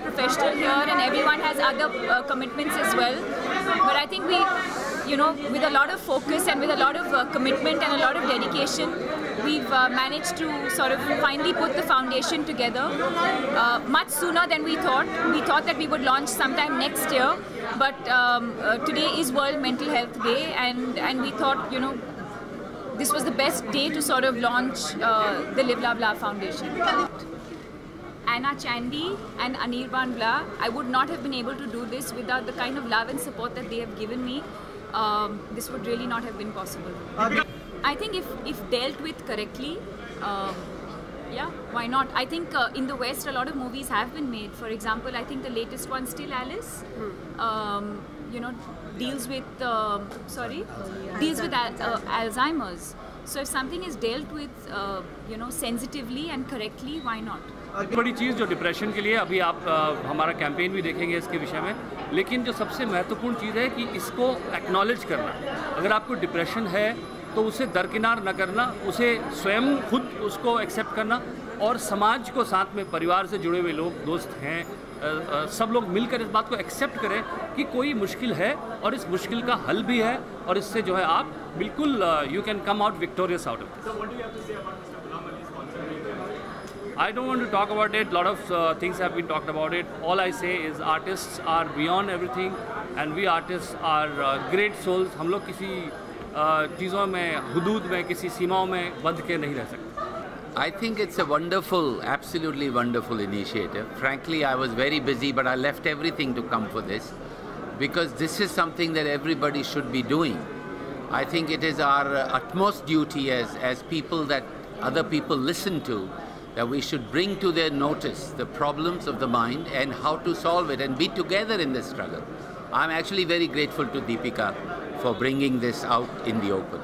professional here and everyone has other commitments as well. But I think we, with a lot of focus and with a lot of commitment and a lot of dedication, we've managed to sort of finally put the foundation together much sooner than we thought. We thought that we would launch sometime next year, but today is World Mental Health Day, and we thought, this was the best day to sort of launch the Live Love Laugh Foundation. Anna Chandy and Anirban Bla, I would not have been able to do this without the kind of love and support that they have given me. This would really not have been possible. I think if dealt with correctly, yeah, why not? I think in the West a lot of movies have been made. For example, I think the latest one, Still Alice, deals with Alzheimer's. So if something is dealt with sensitively and correctly, why not? बड़ी चीज़ जो depression के लिए अभी आप हमारा campaign भी देखेंगे इसके विषय में, लेकिन जो सबसे महत्वपूर्ण चीज़ है कि इसको एक्नॉलेज करना। अगर आपको डिप्रेशन है तो उसे दरकिनार न करना, उसे स्वयं खुद उसको एक्सेप्ट करना और समाज को साथ में, परिवार से जुड़े हुए लोग, दोस्त हैं, सब लोग मिलकर इस बात को एक्सेप्ट करें कि कोई मुश्किल है और इस मुश्किल का हल भी है और इससे जो है आप बिल्कुल you can come out victorious out of this. I don't want to talk about it. A lot of things have been talked about it. All I say is artists are beyond everything and we artists are great souls. हम लोग किसी चीज़ों में, हुदूद में, किसी सीमाओं में बंध के नहीं रह सकते। I think it's a wonderful, absolutely wonderful initiative. Frankly, I was very busy, but I left everything to come for this because this is something that everybody should be doing. I think it is our utmost duty as people that other people listen to, that we should bring to their notice the problems of the mind and how to solve it and be together in this struggle. I'm actually very grateful to Deepika for bringing this out in the open.